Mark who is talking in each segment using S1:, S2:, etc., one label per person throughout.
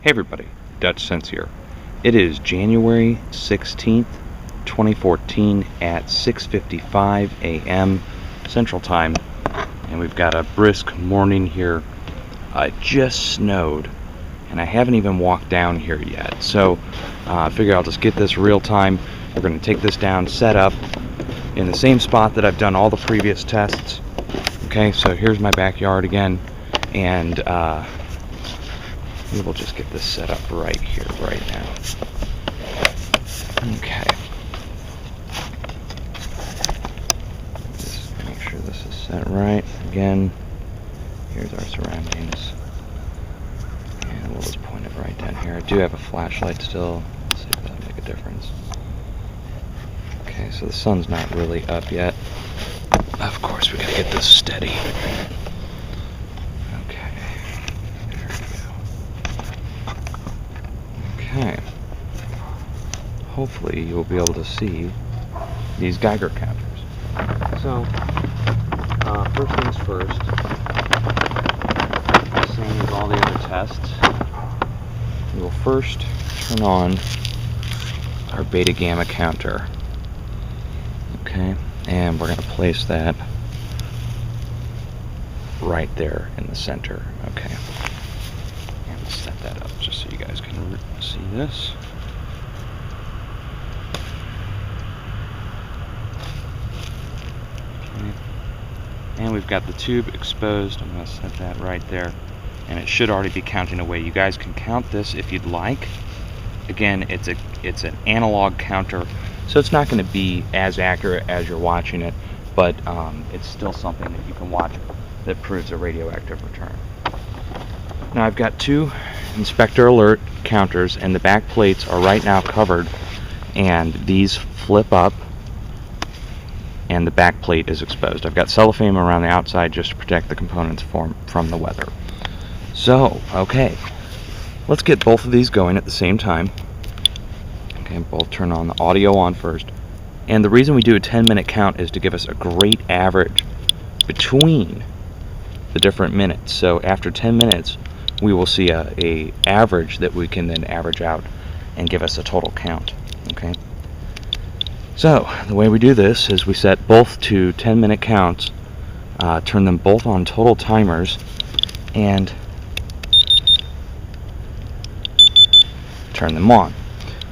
S1: Hey everybody, Dutch Sense here. It is January 16th, 2014 at 6:55 a.m. Central Time, and we've got a brisk morning here. It just snowed, and I haven't even walked down here yet, so I figure I'll just get this real time. We're going to take this down, set up in the same spot that I've done all the previous tests. Okay, so here's my backyard again, and we will just get this set up right here, right now. Okay. Just make sure this is set right. Again, here's our surroundings. And we'll just point it right down here. I do have a flashlight still. Let's see if that'll make a difference. Okay, so the sun's not really up yet. Of course, we gotta get this steady. Okay, hopefully you'll be able to see these Geiger counters. So, first things first, same as all the other tests, we will first turn on our beta gamma counter. Okay, and we're going to place that right there in the center. Okay. Set that up just so you guys can see this. Okay. And we've got the tube exposed. I'm going to set that right there, and it should already be counting away. You guys can count this if you'd like. Again, it's an analog counter, so it's not going to be as accurate as you're watching it, but it's still something that you can watch that proves a radioactive return. Now I've got two inspector alert counters, and the back plates are right now covered, and these flip up and the back plate is exposed. I've got cellophane around the outside just to protect the components from the weather. So, okay, let's get both of these going at the same time. Okay, both turn on the audio on first. And the reason we do a 10-minute count is to give us a great average between the different minutes. So after 10 minutes, we will see a average that we can then average out and give us a total count. Okay. So the way we do this is we set both to 10-minute counts, turn them both on total timers, and turn them on.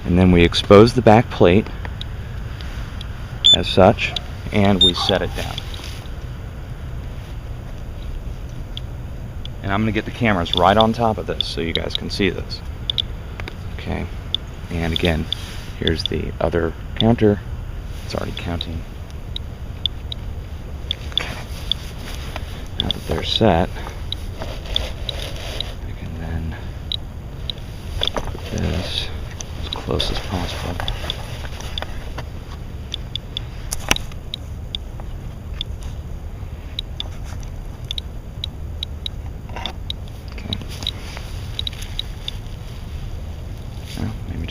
S1: And then we expose the back plate as such, and we set it down. And I'm going to get the cameras right on top of this so you guys can see this. Okay, and again, here's the other counter. It's already counting. Okay, now that they're set, I can then put this as close as possible.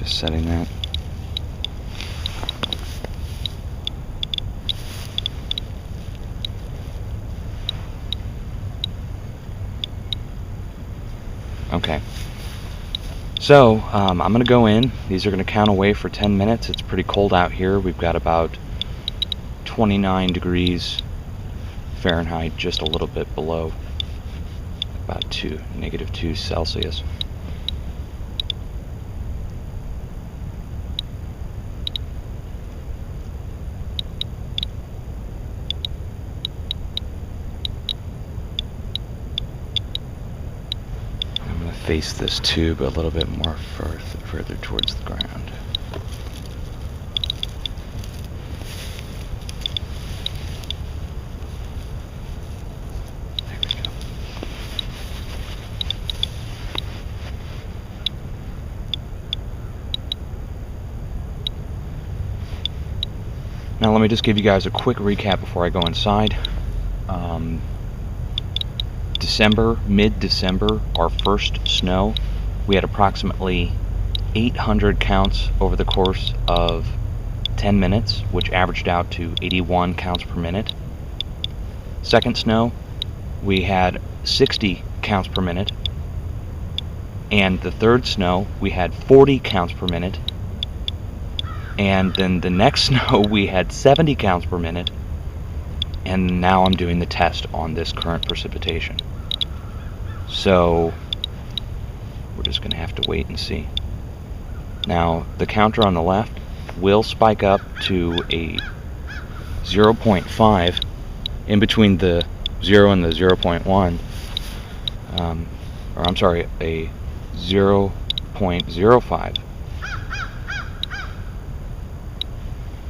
S1: Setting that. Okay. So, I'm going to go in. These are going to count away for 10 minutes. It's pretty cold out here. We've got about 29 degrees Fahrenheit, just a little bit below, about -2 Celsius. Face this tube a little bit more further towards the ground. There we go. Now let me just give you guys a quick recap before I go inside. Mid-December, our first snow, we had approximately 800 counts over the course of 10 minutes, which averaged out to 81 counts per minute. Second snow, we had 60 counts per minute. And the third snow, we had 40 counts per minute. And then the next snow, we had 70 counts per minute. And now I'm doing the test on this current precipitation. So we're just going to have to wait and see. Now, the counter on the left will spike up to a 0.5 in between the 0 and the 0.1. Or I'm sorry, a 0.05.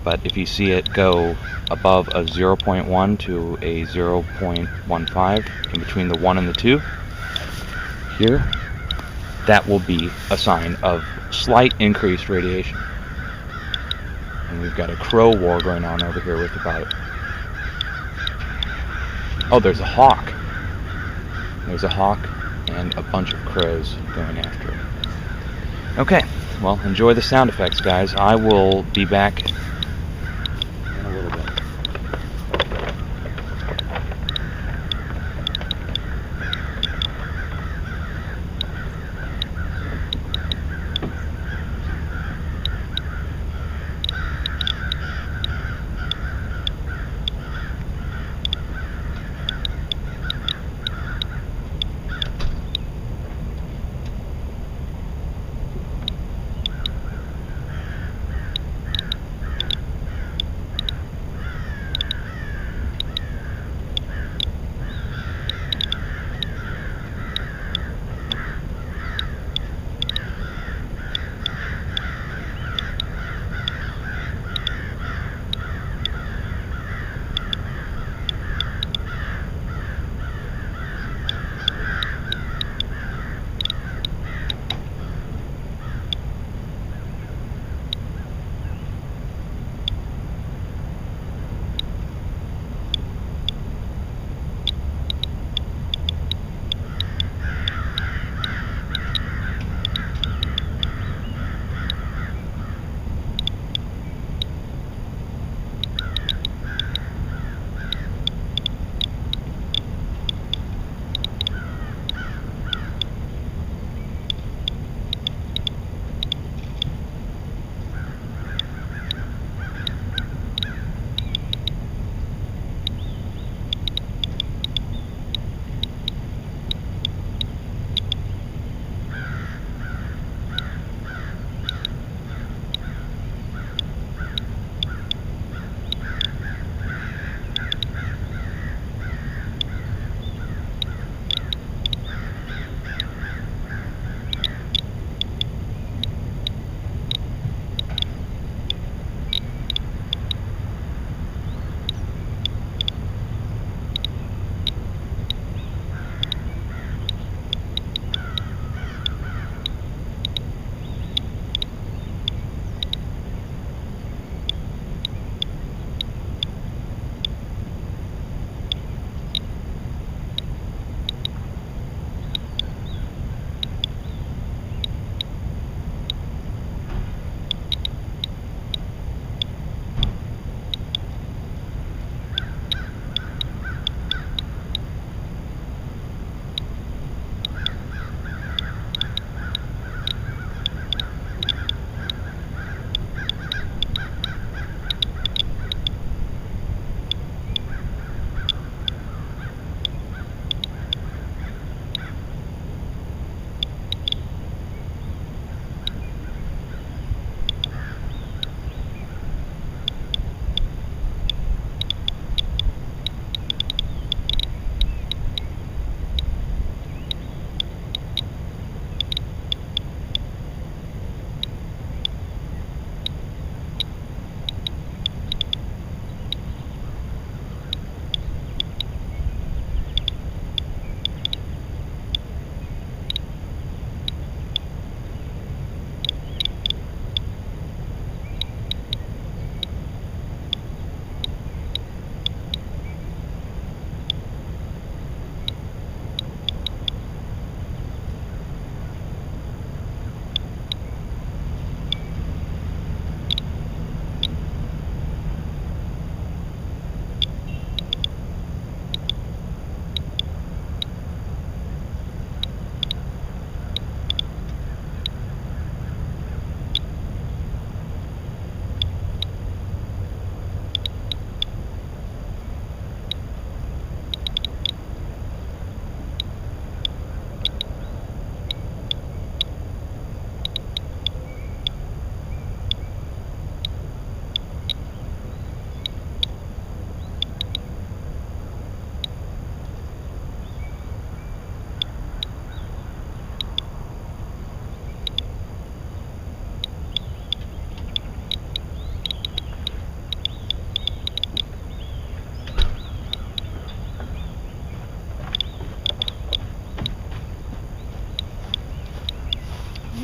S1: But if you see it go above a 0.1 to a 0.15, in between the 1 and the 2, here, that will be a sign of slight increased radiation. And we've got a crow war going on over here with about... Oh, there's a hawk. There's a hawk and a bunch of crows going after it. Okay, well, enjoy the sound effects, guys. I will be back in a little bit.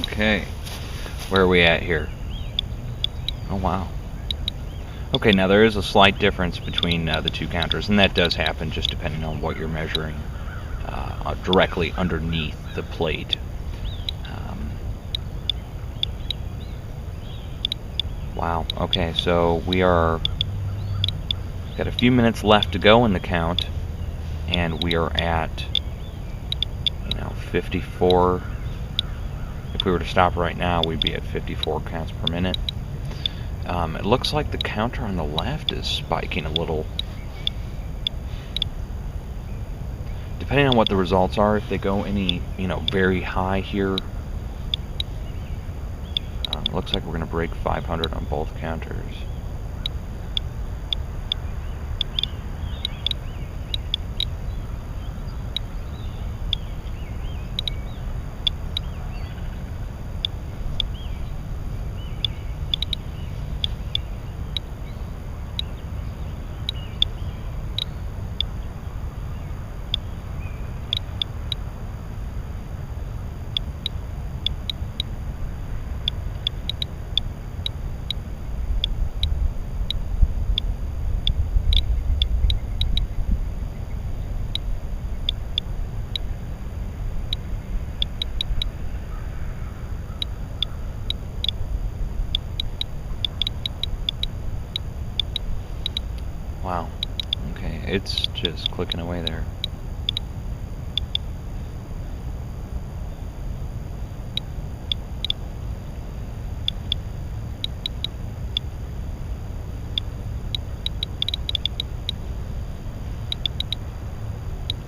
S2: Okay, where are we at here? Oh wow. Okay, now there is a slight difference between the two counters, and that does happen just depending on what you're measuring directly underneath the plate. Wow, okay, so we are got a few minutes left to go in the count, and we are at 54. If we were to stop right now, we'd be at 54 counts per minute. It looks like the counter on the left is spiking a little. Depending on what the results are, if they go any, very high here, looks like we're going to break 500 on both counters. Wow. Okay, it's just clicking away there.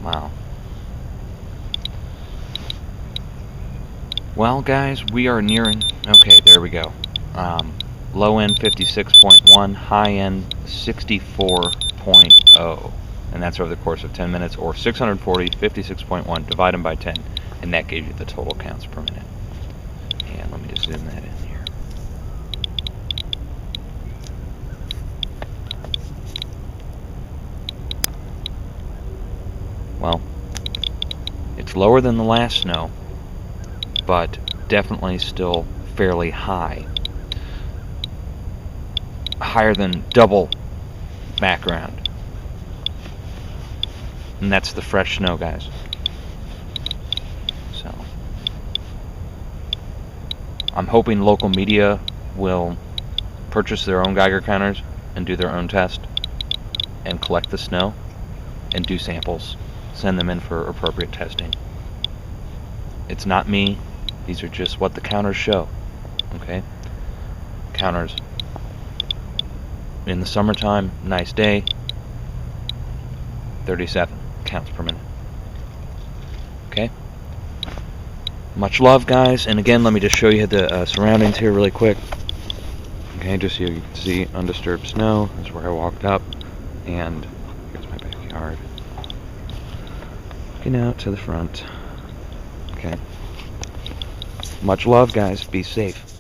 S2: Wow. Well, guys, we are nearing. Okay, there we go. Low end 56.1, high end 64.0. And that's over the course of 10 minutes, or 640, 56.1, divide them by 10, and that gives you the total counts per minute. And let me just zoom that in here. Well, it's lower than the last snow, but definitely still fairly high. Higher than double background. And that's the fresh snow, guys. So I'm hoping local media will purchase their own Geiger counters and do their own test and collect the snow and do samples. Send them in for appropriate testing. It's not me. These are just what the counters show. Okay? Counters. In the summertime, nice day, 37 counts per minute. Okay? Much love, guys. And again, let me just show you the surroundings here really quick. Okay, just so you can see undisturbed snow. That's where I walked up. And here's my backyard. Looking out to the front. Okay. Much love, guys. Be safe.